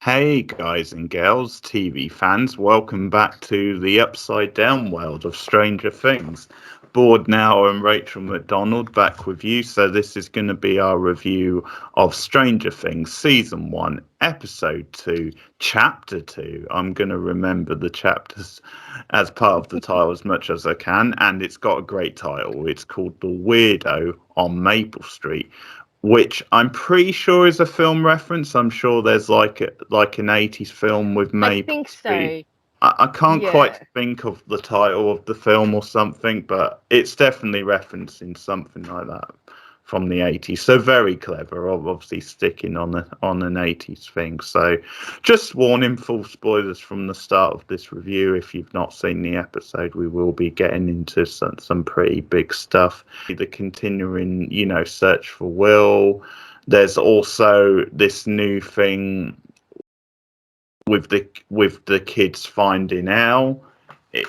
Hey guys and girls, TV fans, welcome back to the upside down world of Stranger Things. Board now and Rachel McDonald back with you. So this is going to be our review of Stranger Things Season 1, Episode 2, Chapter 2. I'm going to remember the chapters as part of the title as much as I can, and it's got a great title. It's called The Weirdo on Maple Street, which I'm pretty sure is a film reference. I'm sure there's like an 80s film with Maple Street. I can't quite think of the title of the film or something, but it's definitely referencing something like that from the 80s. So very clever, obviously sticking on an 80s thing. So just warning, full spoilers from the start of this review. If you've not seen the episode, we will be getting into some pretty big stuff. The continuing, search for Will. There's also this new thing with the kids finding Al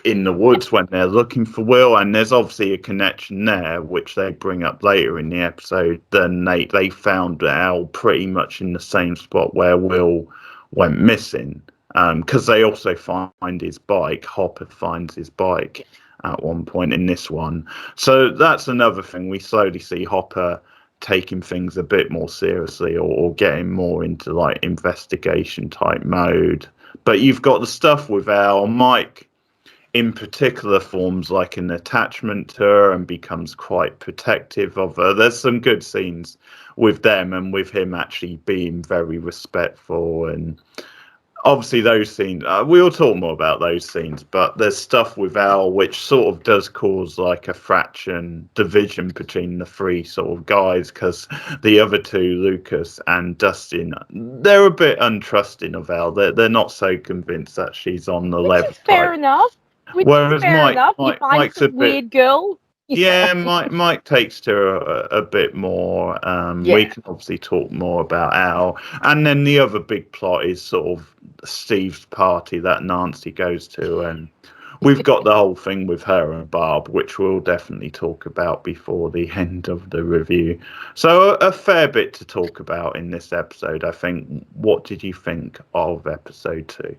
in the woods when they're looking for Will, and there's obviously a connection there which they bring up later in the episode. Then they found Al pretty much in the same spot where Will went missing, because they also find his bike. Hopper finds his bike at one point in this one, so that's another thing. We slowly see Hopper taking things a bit more seriously, or getting more into like investigation type mode. But you've got the stuff with Al. Mike in particular forms like an attachment to her and becomes quite protective of her. There's some good scenes with them, and with him actually being very respectful. And obviously those scenes, we'll talk more about those scenes, but there's stuff with Al which sort of does cause like a division between the three sort of guys, because the other two, Lucas and Dustin, they're a bit untrusting of Al. They're not so convinced that she's on the level. Fair enough. Whereas Mike's a weird girl. Yeah, Mike takes to her a bit more. We can obviously talk more about Al. And then the other big plot is sort of Steve's party that Nancy goes to. And we've got the whole thing with her and Barb, which we'll definitely talk about before the end of the review. So a fair bit to talk about in this episode, I think. What did you think of episode 2?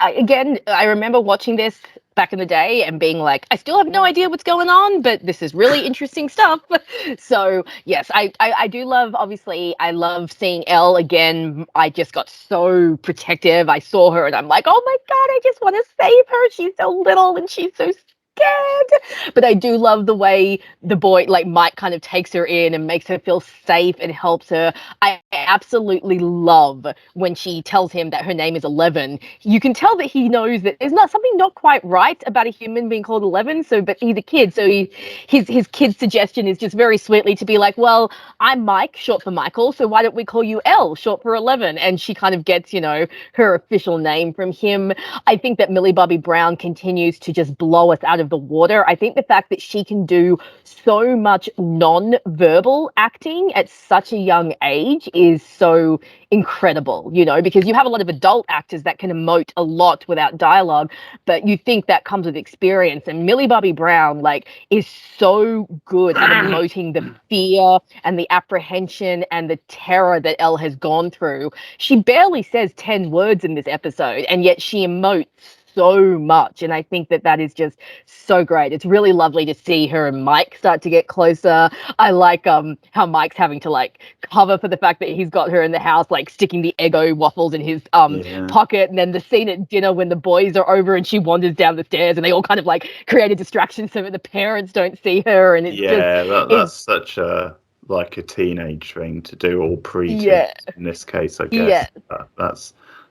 Again, I remember watching this back in the day and being like, I still have no idea what's going on, but this is really interesting stuff. So yes, I do love, obviously, I love seeing Elle again. I just got so protective. I saw her and I'm like, oh my God, I just want to save her. She's so little and she's so scared. But I do love the way the boy, like Mike, kind of takes her in and makes her feel safe and helps her. I absolutely love when she tells him that her name is 11. You can tell that he knows that there's something not quite right about a human being called 11. But he's a kid, so his kid's suggestion is just very sweetly to be like, well, I'm Mike, short for Michael, so why don't we call you L, short for 11? And she kind of gets, her official name from him. I think that Millie Bobby Brown continues to just blow us out of the water. I think the fact that she can do so much non-verbal acting at such a young age is so incredible, because you have a lot of adult actors that can emote a lot without dialogue, but you think that comes with experience. And Millie Bobby Brown, is so good at emoting the fear and the apprehension and the terror that Elle has gone through. She barely says 10 words in this episode, and yet she emotes so much, and I think that is just so great. It's really lovely to see her and Mike start to get closer. I like how Mike's having to cover for the fact that he's got her in the house, sticking the Eggo waffles in his pocket, and then the scene at dinner when the boys are over and she wanders down the stairs and they all kind of create a distraction so that the parents don't see her, and it's that's such a teenage thing to do, all pre-teens in this case, I guess.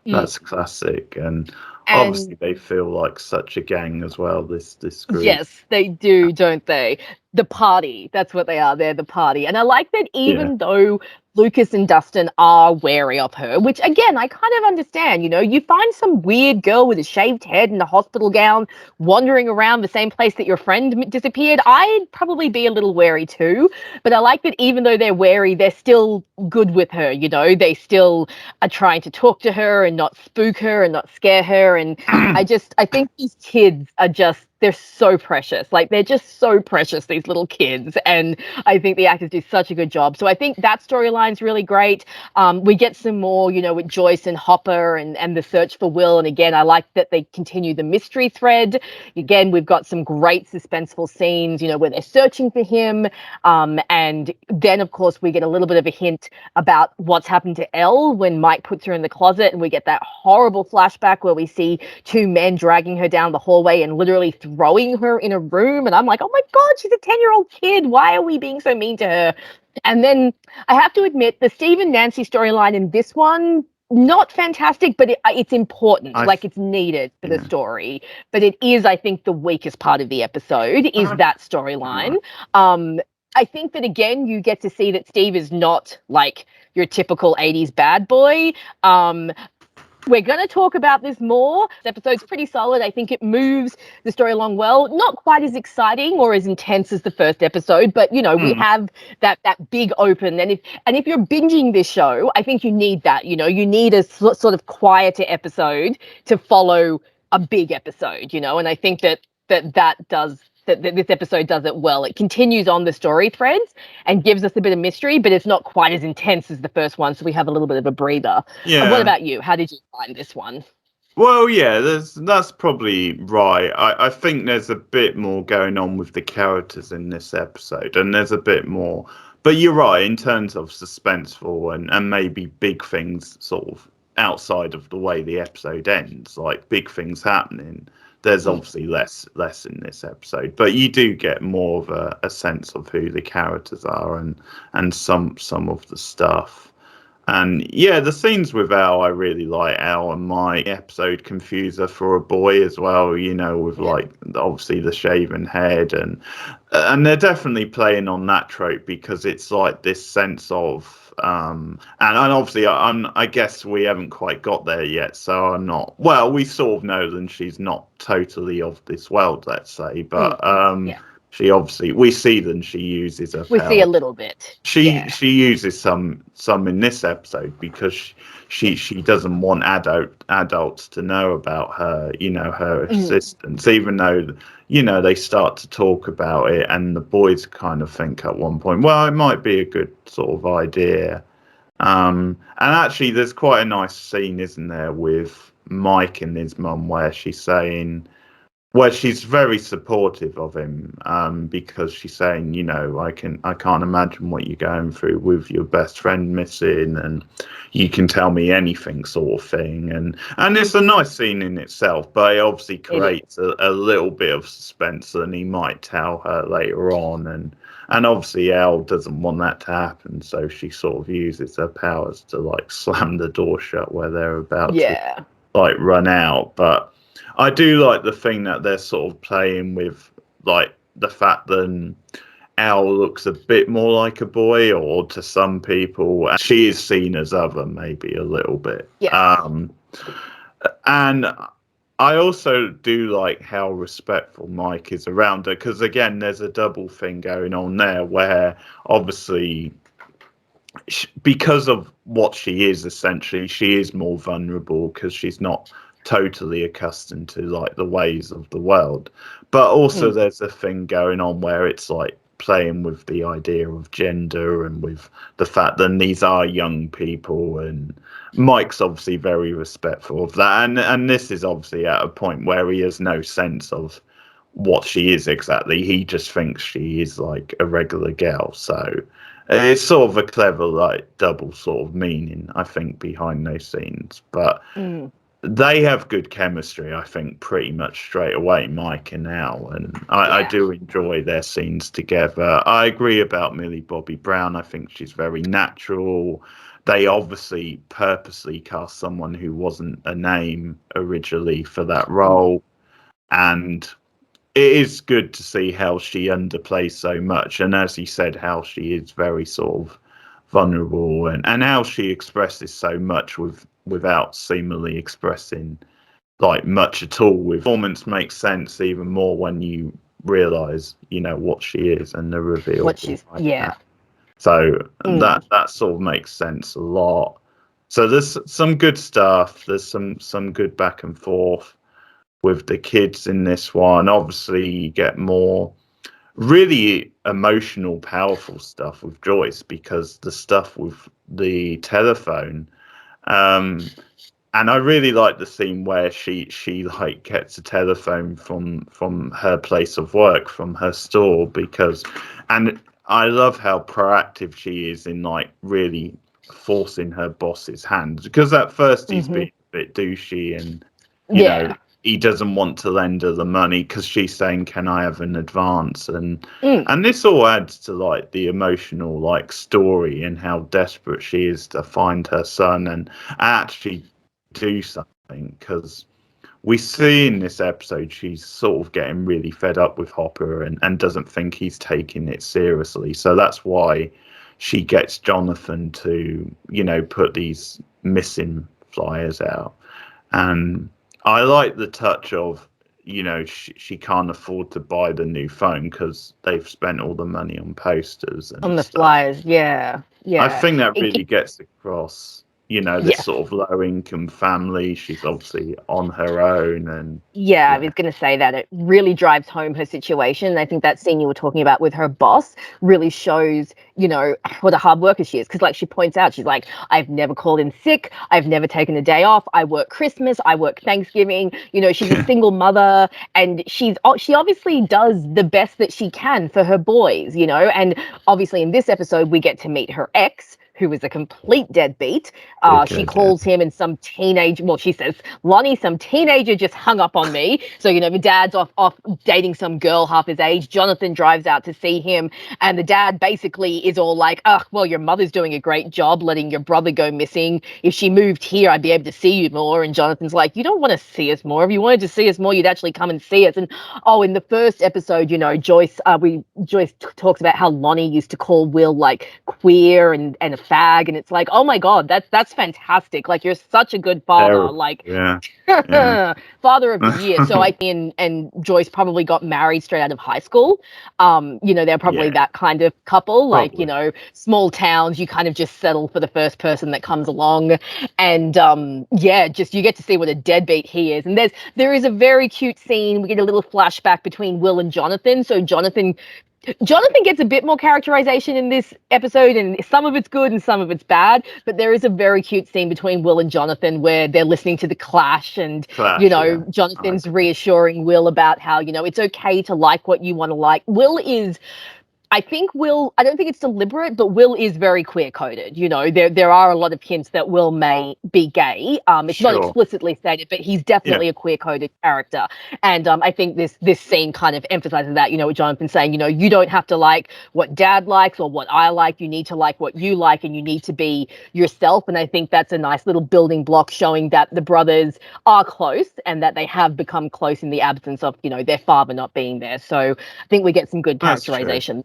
That's classic. And obviously they feel like such a gang as well, this group. Yes, they do, don't they? The party, that's what they are. They're the party. And I like that even though Lucas and Dustin are wary of her, which again, I kind of understand, you find some weird girl with a shaved head and a hospital gown wandering around the same place that your friend disappeared, I'd probably be a little wary too. But I like that even though they're wary, they're still good with her, they still are trying to talk to her and not spook her and not scare her. And I think these kids are just they're so precious. Like, they're just so precious, these little kids. And I think the actors do such a good job. So I think that storyline's really great. We get some more, with Joyce and Hopper and the search for Will. And again, I like that they continue the mystery thread. Again, we've got some great suspenseful scenes, where they're searching for him. And then, of course, we get a little bit of a hint about what's happened to Elle when Mike puts her in the closet. And we get that horrible flashback where we see two men dragging her down the hallway and literally throwing her in a room. And I'm like, oh my God, she's a 10-year-old kid. Why are we being so mean to her? And then I have to admit, the Steve and Nancy storyline in this one, not fantastic, but it's important. It's needed for the story. But it is, I think, the weakest part of the episode is that storyline. I think that, again, you get to see that Steve is not like your typical 80s bad boy. We're going to talk about this more. This episode's pretty solid. I think it moves the story along well. Not quite as exciting or as intense as the first episode, but we have that big open. And if you're binging this show, I think you need that. You need a sort of quieter episode to follow a big episode. And I think that this episode does it well. It continues on the story threads and gives us a bit of mystery, but it's not quite as intense as the first one, so we have a little bit of a breather. Yeah. What about you? How did you find this one? Well, yeah, that's probably right. I think there's a bit more going on with the characters in this episode, and there's a bit more. But you're right, in terms of suspenseful and maybe big things sort of outside of the way the episode ends, like big things happening. There's obviously less in this episode, but you do get more of a sense of who the characters are and some of the stuff. And yeah, the scenes with Al, I really like Al and my episode confuser for a boy as well, with like obviously the shaven head and they're definitely playing on that trope because it's like this sense of and obviously I guess we haven't quite got there yet, so I'm not, well, we sort of know that she's not totally of this world, let's say, but she obviously, we see that she uses her we power. see a little bit. She uses some in this episode because she doesn't want adults to know about her, her existence, even though they start to talk about it, and the boys kind of think at one point, well, it might be a good sort of idea. And actually, there's quite a nice scene, isn't there, with Mike and his mum, where she's saying, well, she's very supportive of him because she's saying, I can't imagine what you're going through with your best friend missing, and you can tell me anything, sort of thing. And it's a nice scene in itself, but it obviously creates a little bit of suspense, and he might tell her later on, and obviously Elle doesn't want that to happen, so she sort of uses her powers to like slam the door shut where they're about to like run out, but. I do like the thing that they're sort of playing with, like the fact that Al looks a bit more like a boy, or to some people, and she is seen as other, maybe a little bit. Yeah. And I also do like how respectful Mike is around her, because again, there's a double thing going on there, where obviously, because of what she is, essentially, she is more vulnerable because she's not totally accustomed to like the ways of the world, but also there's a thing going on where it's like playing with the idea of gender and with the fact that these are young people, and Mike's obviously very respectful of that, and this is obviously at a point where he has no sense of what she is exactly. He just thinks she is like a regular girl, so it's sort of a clever like double sort of meaning, I think, behind those scenes. But they have good chemistry, I think, pretty much straight away, Mike and Al, and I do enjoy their scenes together. I agree about Millie Bobby Brown. I think she's very natural. They obviously purposely cast someone who wasn't a name originally for that role, and it is good to see how she underplays so much, and as you said, how she is very sort of vulnerable, and how she expresses so much without seemingly expressing like much at all. With performance makes sense even more when you realize what she is and the reveal what she's that. So that sort of makes sense a lot. So there's some good stuff, there's some good back and forth. with the kids in this one. Obviously, you get more really emotional, powerful stuff with Joyce, because the stuff with the telephone. And I really like the scene where she like gets a telephone from her place of work, from her store, and I love how proactive she is in like really forcing her boss's hand, because at first he's being a bit douchey, and you know, he doesn't want to lend her the money because she's saying, "Can I have an advance?" And this all adds to like the emotional like story and how desperate she is to find her son and actually do something, because we see in this episode she's sort of getting really fed up with Hopper and doesn't think he's taking it seriously. So that's why she gets Jonathan to, you know, put these missing flyers out. And I like the touch of, you know, she can't afford to buy the new phone because they've spent all the money on posters and on the stuff. flyers. Yeah. I think that really gets across, you know, this sort of low income family. She's obviously on her own, and I was going to say that it really drives home her situation. And I think that scene you were talking about with her boss really shows, you know, what a hard worker she is. Because like she points out, she's like, I've never called in sick. I've never taken a day off. I work Christmas. I work Thanksgiving. You know, she's a single mother, and she obviously does the best that she can for her boys, you know. And obviously in this episode, we get to meet her ex, who is a complete deadbeat. She calls him and some teenage, well, she says, Lonnie, some teenager just hung up on me. So, you know, the dad's off dating some girl half his age. Jonathan drives out to see him, and the dad basically is all like, oh, well, your mother's doing a great job letting your brother go missing. If she moved here, I'd be able to see you more. And Jonathan's like, you don't want to see us more. If you wanted to see us more, you'd actually come and see us. And in the first episode, you know, Joyce talks about how Lonnie used to call Will like queer and a fag, and it's like, oh my god, that's fantastic. Like, you're such a good father. Father of the year. So and Joyce probably got married straight out of high school. You know, they're probably that kind of couple. Like, you know, small towns, you kind of just settle for the first person that comes along. And just you get to see what a deadbeat he is. And there is a very cute scene. We get a little flashback between Will and Jonathan. So Jonathan gets a bit more characterization in this episode, and some of it's good and some of it's bad. But there is a very cute scene between Will and Jonathan where they're listening to the Clash, and you know, Jonathan's reassuring Will about how, you know, it's okay to like what you want to like. I don't think it's deliberate, but Will is very queer-coded. You know, there are a lot of hints that Will may be gay. It's not explicitly stated, but he's definitely a queer-coded character. And I think this scene kind of emphasizes that, you know, with Jonathan saying, you know, you don't have to like what Dad likes or what I like. You need to like what you like, and you need to be yourself. And I think that's a nice little building block showing that the brothers are close and that they have become close in the absence of, you know, their father not being there. So I think we get some good characterization.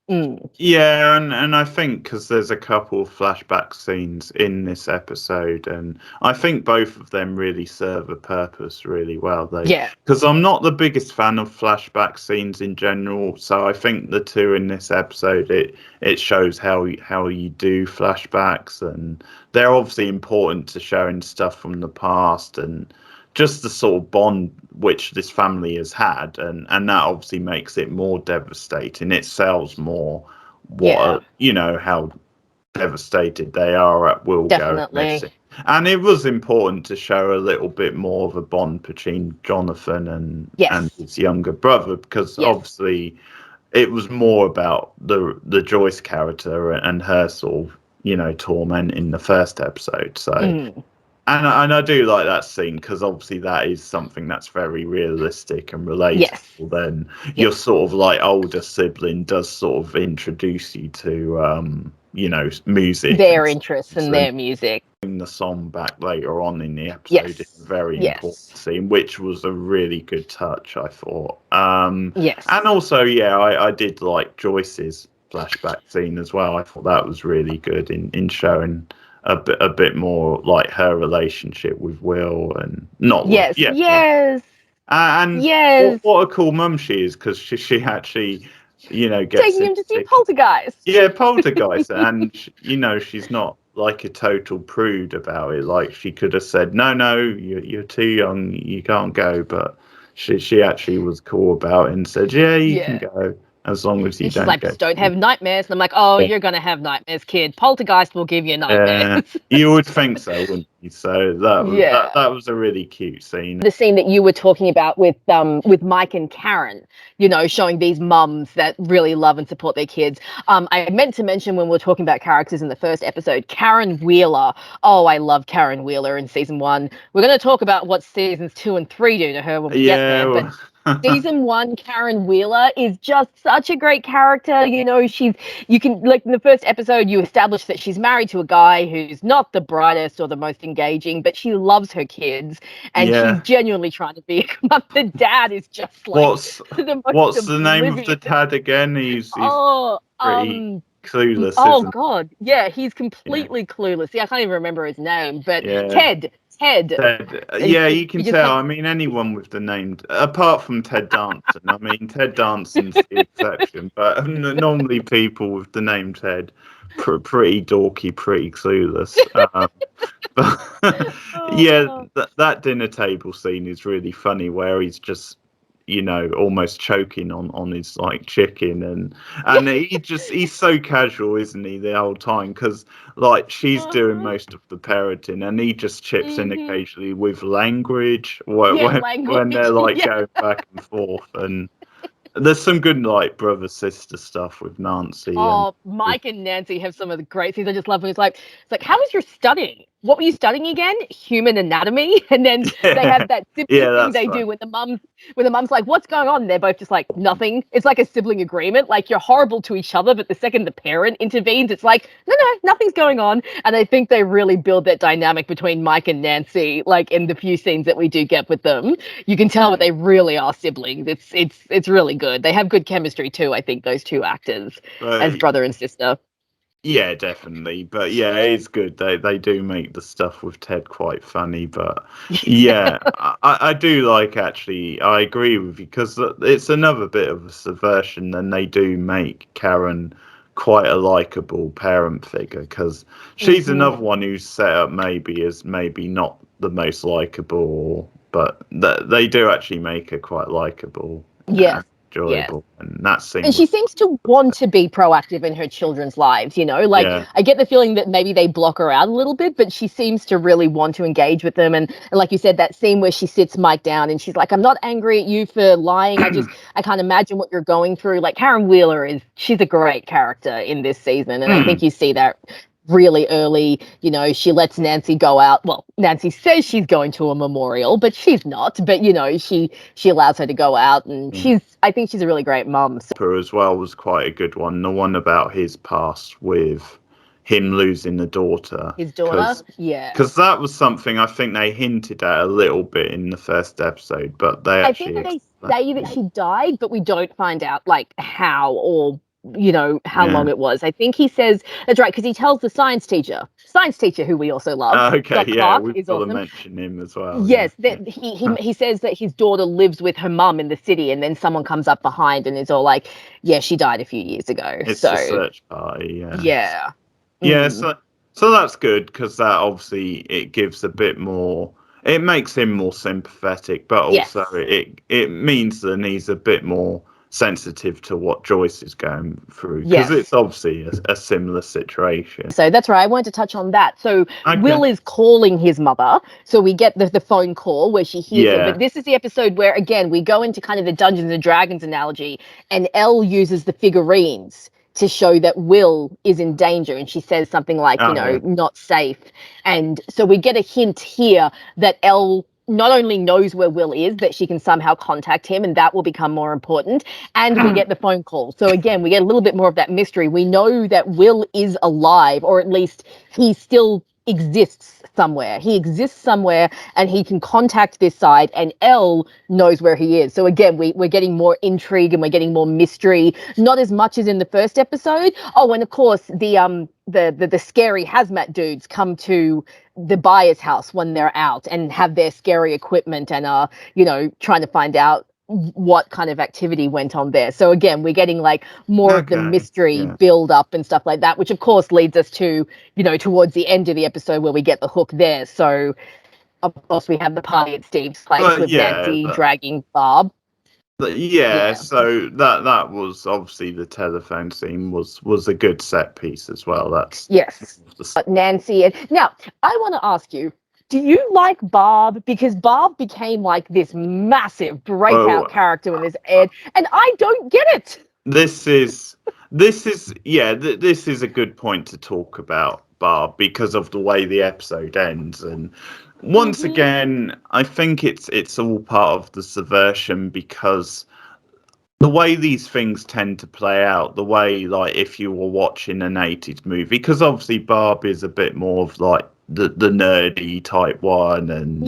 Yeah, and I think because there's a couple of flashback scenes in this episode, and I think both of them really serve a purpose really well. Because I'm not the biggest fan of flashback scenes in general, so I think the two in this episode, it shows how you do flashbacks, and they're obviously important to showing stuff from the past and just the sort of bond which this family has had, and that obviously makes it more devastating. It sells more you know, how devastated they are at Will going missing. And it was important to show a little bit more of a bond between Jonathan and his younger brother, because obviously it was more about the Joyce character and her sort of, you know, torment in the first episode. So and I do like that scene, because obviously that is something that's very realistic and relatable. Then your sort of like older sibling does sort of introduce you to you know, music, their interests and their music. The song back later on in the episode is a very important scene, which was a really good touch, I thought. And also, I did like Joyce's flashback scene as well. I thought that was really good in showing a bit more like her relationship with Will and not and what a cool mum she is, because she actually, you know, gets taking him to see Poltergeist. Poltergeist, and you know, she's not like a total prude about it. Like she could have said, "No, you're too young, you can't go." But she actually was cool about it and said, "Yeah, you can go as long as you And she's don't like, get." just don't have nightmares. And I'm like, oh, you're gonna have nightmares, kid. Poltergeist will give you nightmares. You would think so, wouldn't you? So that was a really cute scene. The scene that you were talking about with Mike and Karen, showing these mums that really love and support their kids. I meant to mention when we were talking about characters in the first episode, Karen Wheeler. Oh, I love Karen Wheeler in season 1. We're going to talk about what seasons 2 and 3 do to her when we get there, but season 1, Karen Wheeler is just such a great character. You can, like, in the first episode, you establish that she's married to a guy who's not the brightest or the most engaging, but she loves her kids and she's genuinely trying to be. But the dad is just like what's the name of the dad again? He's pretty clueless. Oh God, yeah, he's completely clueless. Yeah, I can't even remember his name, but Ted. Yeah, you can tell. I mean, anyone with the name, apart from Ted Danson. I mean, Ted Danson's the exception, but normally people with the name Ted, pretty dorky, pretty clueless. That dinner table scene is really funny, where he's just, almost choking on his like chicken, and he's so casual, isn't he, the whole time, because like she's doing most of the parenting and he just chips in occasionally with language when they're like going back and forth. And there's some good like brother sister stuff with Nancy. Mike and Nancy have some of the great scenes. I just love when it's like, how was your studying? What were you studying again? Human anatomy. And then they have that sibling thing they do when the mum's like, what's going on? And they're both just like, nothing. It's like a sibling agreement. Like, you're horrible to each other, but the second the parent intervenes, it's like, no, nothing's going on. And I think they really build that dynamic between Mike and Nancy, like in the few scenes that we do get with them. You can tell that they really are siblings. It's really good. They have good chemistry too, I think, those two actors as brother and sister. Yeah, definitely. But yeah, it's good. They do make the stuff with Ted quite funny. But yeah, I do like, actually, I agree with you, because it's another bit of a subversion, and they do make Karen quite a likable parent figure, because she's another one who's set up maybe as maybe not the most likable, but they do actually make her quite likable. Yeah. Enjoyable, and that seems. And she seems to want to be proactive in her children's lives, I get the feeling that maybe they block her out a little bit, but she seems to really want to engage with them. And like you said, that scene where she sits Mike down and she's like, I'm not angry at you for lying. I can't imagine what you're going through. Like, Karen Wheeler she's a great character in this season. And I think you see that really early. She lets Nancy go out. Well, Nancy says she's going to a memorial, but she's not. But she allows her to go out, and I think she's a really great mum. As well was quite a good one. The one about his past with him losing the daughter. His daughter, because that was something I think they hinted at a little bit in the first episode, but I think they say that she died, but we don't find out like how or how long it was. I think he says that's right, because he tells the science teacher who we also love. We've got to mention him as well. Yes, that he says that his daughter lives with her mum in the city, and then someone comes up behind and is all like, yeah, she died a few years ago. It's a search party. So that's good, because that obviously it gives a bit more. It makes him more sympathetic, but also it means that he's a bit more sensitive to what Joyce is going through, because it's obviously a similar situation. So that's right, I wanted to touch on that. So Will is calling his mother, so we get the phone call where she hears it. But this is the episode where, again, we go into kind of the Dungeons and Dragons analogy, and Elle uses the figurines to show that Will is in danger, and she says something like, not safe. And so we get a hint here that Elle not only knows where Will is, that she can somehow contact him, and that will become more important. And we get the phone call. So again, we get a little bit more of that mystery. We know that Will is alive, or at least he still exists somewhere. He exists somewhere, and he can contact this side, and Elle knows where he is. So again, we're getting more intrigue and we're getting more mystery, not as much as in the first episode. Oh, and of course the scary hazmat dudes come to the buyer's house when they're out and have their scary equipment and are, trying to find out what kind of activity went on there. So again, we're getting like more of the mystery build up and stuff like that, which of course leads us to, towards the end of the episode where we get the hook there. So of course we have the party at Steve's place with Nancy dragging Barb. So that was obviously the telephone scene was a good set piece as well. That's Nancy. And now I want to ask you, do you like Barb? Because Barb became like this massive breakout character in this ad, and I don't get it. This is a good point to talk about Barb because of the way the episode ends. And once again, I think it's all part of the subversion, because the way these things tend to play out, the way, like, if you were watching an 80s movie, because obviously Barb is a bit more of like the nerdy type one, and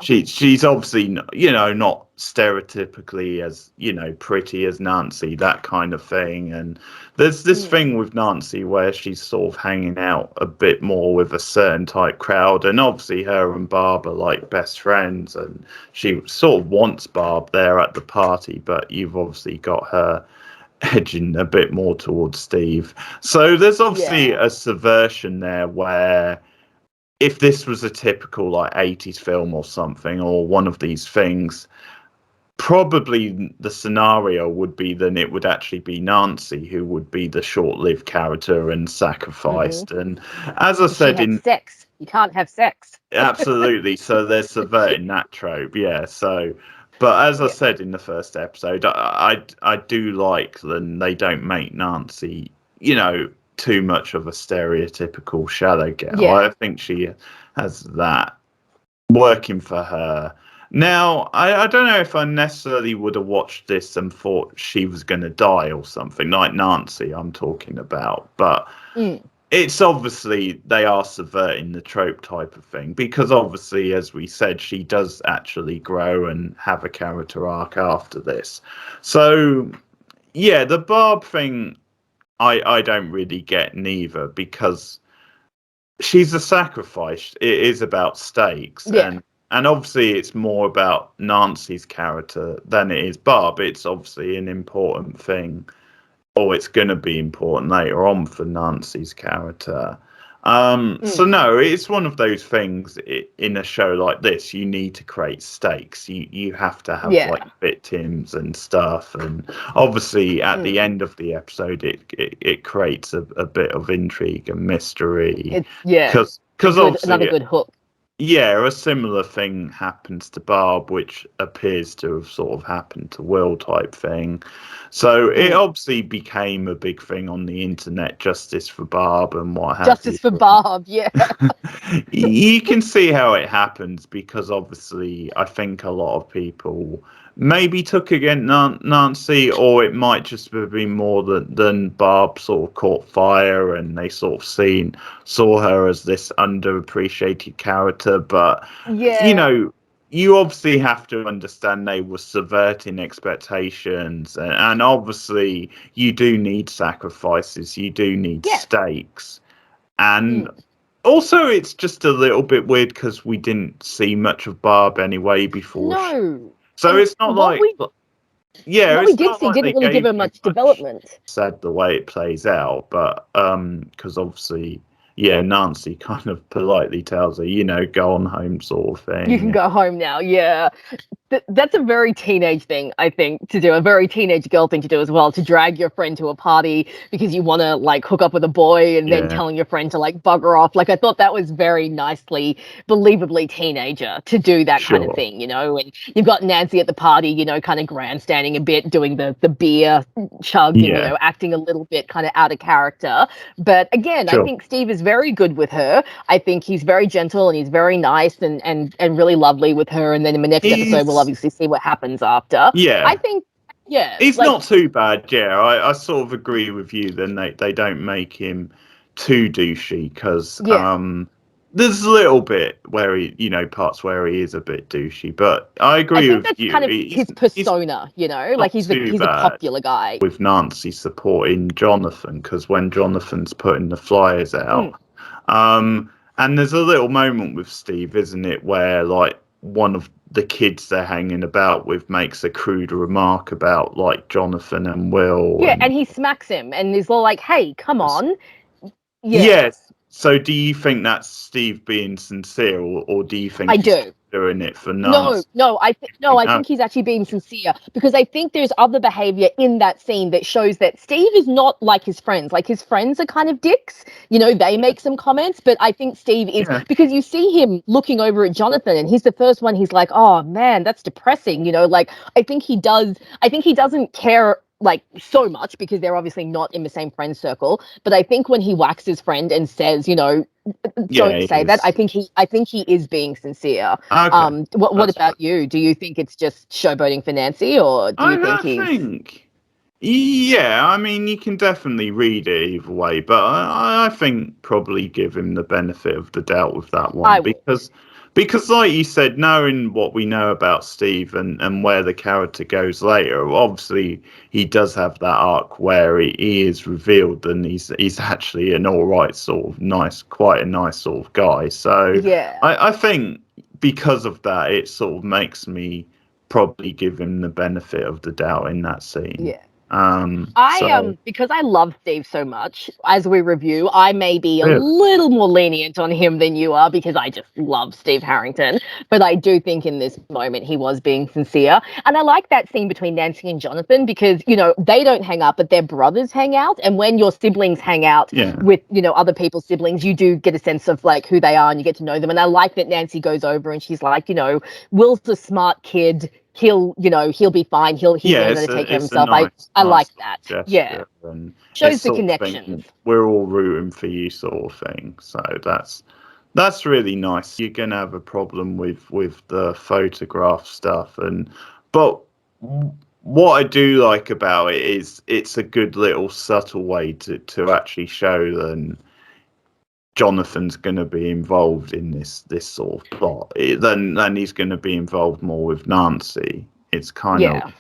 she's obviously not stereotypically as pretty as Nancy, that kind of thing. And there's this thing with Nancy where she's sort of hanging out a bit more with a certain type crowd, and obviously her and Barb are like best friends, and she sort of wants Barb there at the party, but you've obviously got her edging a bit more towards Steve. So there's obviously a subversion there where, if this was a typical like 80s film or something, or one of these things, probably the scenario would be then it would actually be Nancy who would be the short-lived character and sacrificed. And as I said, sex, you can't have sex. Absolutely. So they're subverting that trope. So, but as I said in the first episode, I do like that they don't make Nancy, too much of a stereotypical shallow girl. I think she has that working for her. Now, I don't know if I necessarily would have watched this and thought she was going to die or something, like Nancy I'm talking about. But it's obviously they are subverting the trope type of thing, because obviously, as we said, she does actually grow and have a character arc after this. So, the Barb thing, I don't really get neither, because she's a sacrifice. It is about stakes. And obviously it's more about Nancy's character than it is Barb. It's obviously an important thing, or it's going to be important later on for Nancy's character. So no, it's one of those things in a show like this. You need to create stakes. You have to have like victims and stuff. And obviously, at the end of the episode, it creates a bit of intrigue and mystery. Because obviously another good hook. A similar thing happens to Barb, which appears to have sort of happened to Will, type thing. So it obviously became a big thing on the internet, justice for Barb and what have you. Justice for Barb, yeah. You can see how it happens, because obviously I think a lot of people maybe took against Nancy, or it might just have been more than Barb sort of caught fire and they sort of saw her as this underappreciated character. But you obviously have to understand they were subverting expectations, and obviously you do need sacrifices, you do need stakes. And also it's just a little bit weird because we didn't see much of Barb anyway before. So it's not like... what we did see didn't really give her much development. Sad the way it plays out, but because obviously... Nancy kind of politely tells her, go on home, sort of thing. You can go home now, That's a very teenage thing, I think, to do. A very teenage girl thing to do as well, to drag your friend to a party because you want to, like, hook up with a boy and then telling your friend to, like, bugger off. Like, I thought that was very nicely, believably teenager to do that kind of thing, And you've got Nancy at the party, kind of grandstanding a bit, doing the beer chug, and, acting a little bit kind of out of character. But again, I think Steve is very good with her. I think he's very gentle and he's very nice and really lovely with her. And then in the next episode, we'll obviously see what happens after. I think he's not too bad. I sort of agree with you. Then they don't make him too douchey, because there's a little bit where he, parts where he is a bit douchey, but I agree with that's you. Kind of his persona, like he's a popular guy. With Nancy supporting Jonathan, because when Jonathan's putting the flyers out, and there's a little moment with Steve, isn't it, where like one of the kids they're hanging about with makes a crude remark about like Jonathan and Will. Yeah, and he smacks him and is all like, "Hey, come on." Yeah. Yes. So do you think that's Steve being sincere, or do you think I he's do. doing it for No, nuts? I think he's actually being sincere, because I think there's other behavior in that scene that shows that Steve is not like his friends. Like, his friends are kind of dicks, they make some comments, but I think Steve is, because you see him looking over at Jonathan, and he's the first one, he's like, "Oh man, that's depressing," like, I think he doesn't care like so much, because they're obviously not in the same friend circle, but I think when he whacks his friend and says, don't say that, I think he is being sincere. Okay. What about you? Do you think it's just showboating for Nancy, or do you think he's... Yeah, I mean, you can definitely read it either way, but I think probably give him the benefit of the doubt with that one, because like you said, knowing what we know about Steve and where the character goes later, obviously he does have that arc where he is revealed and he's actually an all right sort of quite a nice sort of guy. So yeah, I think because of that, it sort of makes me probably give him the benefit of the doubt in that scene. Yeah. So Because I love Steve so much, as we review, I may be a little more lenient on him than you are, because I just love Steve Harrington. But I do think in this moment he was being sincere. And I like that scene between Nancy and Jonathan, because, they don't hang out, but their brothers hang out. And when your siblings hang out with, other people's siblings, you do get a sense of like who they are, and you get to know them. And I like that Nancy goes over and she's like, Will's the smart kid. He'll be fine. He'll learn how to take care of himself. I like that. Yeah. And shows the connection. We're all rooting for you, sort of thing. So that's really nice. You're gonna have a problem with the photograph stuff, but what I do like about it is it's a good little subtle way to actually show that Jonathan's going to be involved in this sort of plot. Then he's going to be involved more with Nancy. It's kind of,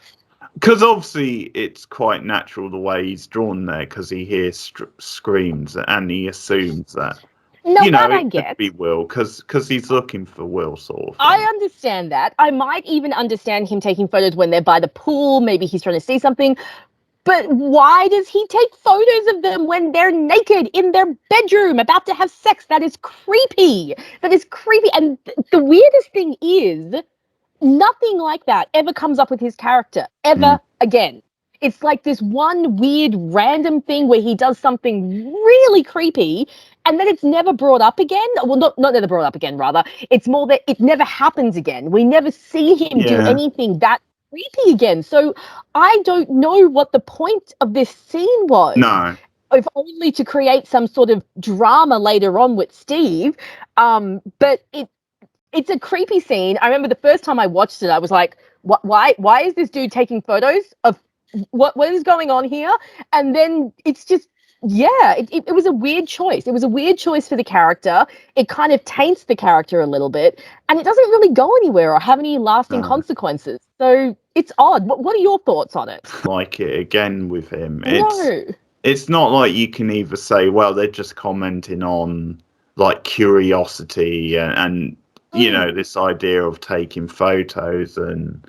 because obviously it's quite natural the way he's drawn there, because he hears screams and he assumes that it could be Will, because he's looking for Will, sort of thing. I understand that. I might even understand him taking photos when they're by the pool. Maybe he's trying to see something. But why does he take photos of them when they're naked in their bedroom about to have sex? That is creepy. And the weirdest thing is, nothing like that ever comes up with his character ever again. It's like this one weird random thing where he does something really creepy, and then it's never brought up again. Well, not never brought up again, rather. It's more that it never happens again. We never see him do anything that creepy again. So I don't know what the point of this scene was. No. If only to create some sort of drama later on with Steve. But it's a creepy scene. I remember the first time I watched it, I was like, why is this dude taking photos of what is going on here? And then it's just, it was a weird choice. It was a weird choice for the character. It kind of taints the character a little bit, and it doesn't really go anywhere or have any lasting consequences. So it's odd. What are your thoughts on it? Like it again with him. It's not like you can either say, well, they're just commenting on like curiosity and this idea of taking photos, and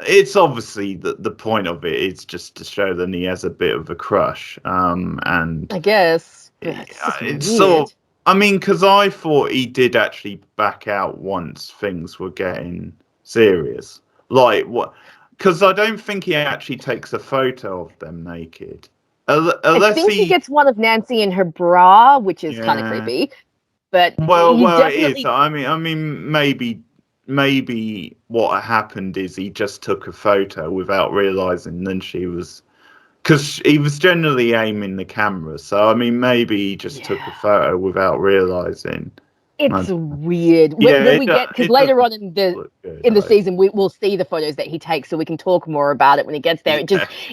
it's obviously the point of it is just to show that he has a bit of a crush, and I guess it's sort of, I mean, because I thought he did actually back out once things were getting serious, like what, because I don't think he actually takes a photo of them naked, I think he gets one of Nancy in her bra, which is kind of creepy. But it is. I mean, maybe what happened is he just took a photo without realizing. Then because he was generally aiming the camera. So I mean, maybe he just took a photo without realizing. It's weird. When we get, because later on in the season we'll see the photos that he takes, so we can talk more about it when he gets there.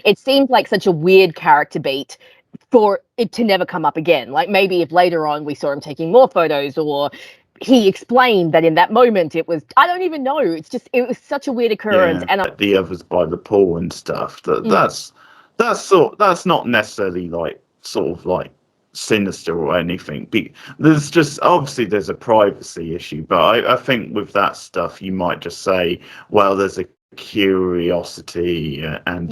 It seems like such a weird character beat for it to never come up again. Like, maybe if later on we saw him taking more photos, or he explained that in that moment it was, I don't even know. It was such a weird occurrence. And the others by the pool and stuff. That's not necessarily like sort of like sinister or anything. There's just obviously there's a privacy issue, but I think with that stuff you might just say, well, there's a curiosity, and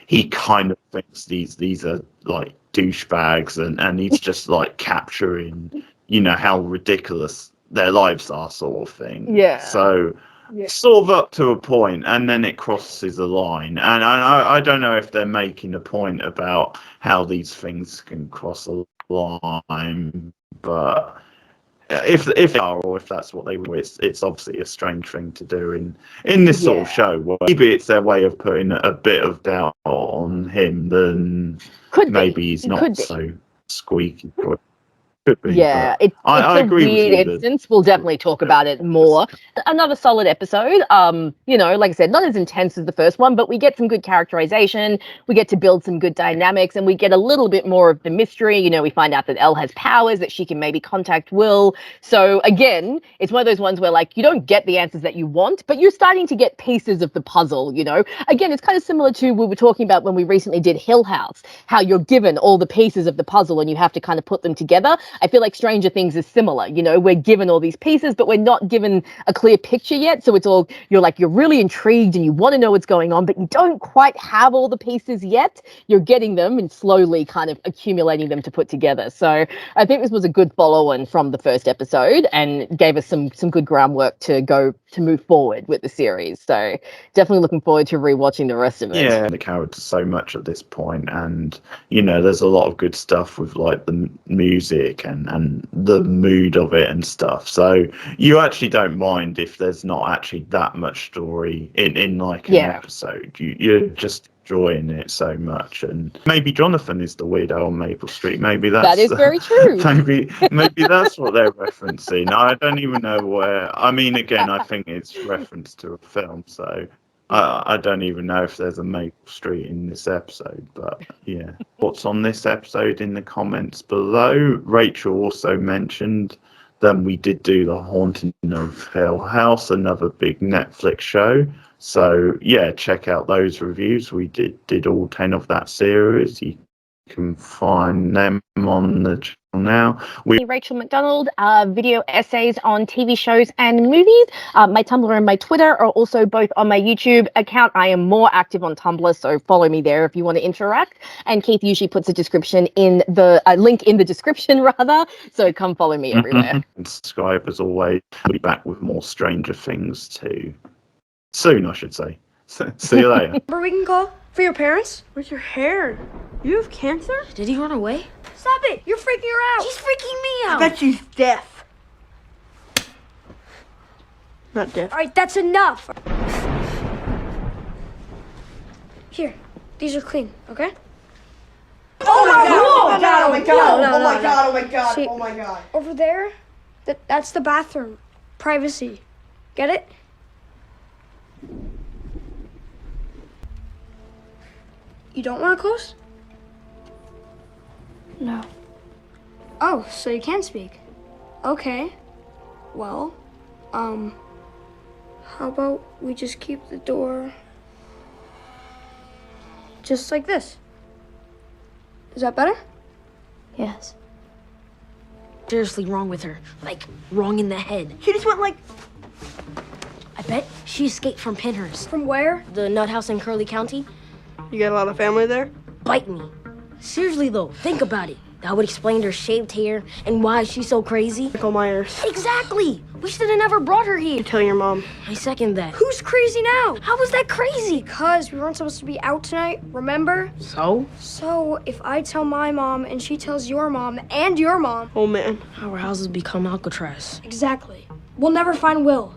he kind of thinks these are like douchebags, and he's just like capturing, how ridiculous their lives are, sort of thing. Yeah. So sort of up to a point, and then it crosses a line. And I don't know if they're making a point about how these things can cross a line, but if they are, or if that's what they were, it's obviously a strange thing to do in this sort of show. Well, maybe it's their way of putting a bit of doubt on him. Then maybe he's not so squeaky. Could be, yeah, it's I a agree weird with you instance. We'll definitely talk about it more. Another solid episode. Like I said, not as intense as the first one, but we get some good characterization. We get to build some good dynamics, and we get a little bit more of the mystery. We find out that Elle has powers, that she can maybe contact Will. So again, it's one of those ones where like you don't get the answers that you want, but you're starting to get pieces of the puzzle. Again, it's kind of similar to we were talking about when we recently did Hill House, how you're given all the pieces of the puzzle and you have to kind of put them together. I feel like Stranger Things is similar. We're given all these pieces, but we're not given a clear picture yet. So it's all, you're really intrigued and you want to know what's going on, but you don't quite have all the pieces yet. You're getting them and slowly kind of accumulating them to put together. So I think this was a good follow-on from the first episode and gave us some good groundwork to move forward with the series. So definitely looking forward to rewatching the rest of it. Yeah, the characters so much at this point, and there's a lot of good stuff with like the music and the mood of it and stuff. So you actually don't mind if there's not actually that much story in like an episode. You're just enjoying it so much. And maybe Jonathan is the weirdo on Maple Street. Maybe that is very true. maybe that's what they're referencing. I don't even know where. I mean, again, I think it's reference to a film, so I don't even know if there's a Maple Street in this episode, but yeah. Thoughts on this episode in the comments below. Rachel also mentioned that we did do The Haunting of Hill House, another big Netflix show. So yeah, check out those reviews. We did all 10 of that series. You can find them on the channel now. Rachel McDonald, video essays on TV shows and movies. My Tumblr and my Twitter are also both on my YouTube account. I am more active on Tumblr, so follow me there if you want to interact. And Keith usually puts a description in the link in the description rather. So come follow me everywhere. And subscribe as always. I'll be back with more Stranger Things too. Soon, I should say. See you later. Number we can call for your parents? Where's your hair? You have cancer? Did he run away? Stop it! You're freaking her out! She's freaking me out! I bet she's deaf. Not deaf. Alright, that's enough! Here, these are clean, okay? Oh my god! Oh my god! Oh my god! No, Oh my god! Oh my god! See, Oh my god! Over there, that's the bathroom. Privacy. Get it? You don't want to close? No. Oh, so you can speak. Okay. Well, how about we just keep the door just like this? Is that better? Yes. Seriously wrong with her. Like, wrong in the head. She just went like... I bet she escaped from Pinhurst. From where? The nut house in Curly County. You got a lot of family there? Bite me. Seriously though, think about it. That would explain her shaved hair and why she's so crazy. Michael Myers. Exactly! We should have never brought her here. Tell your mom. I second that. Who's crazy now? How was that crazy? Because we weren't supposed to be out tonight, remember? So? So, if I tell my mom and she tells your mom and your mom... Oh man. Our houses become Alcatraz. Exactly. We'll never find Will.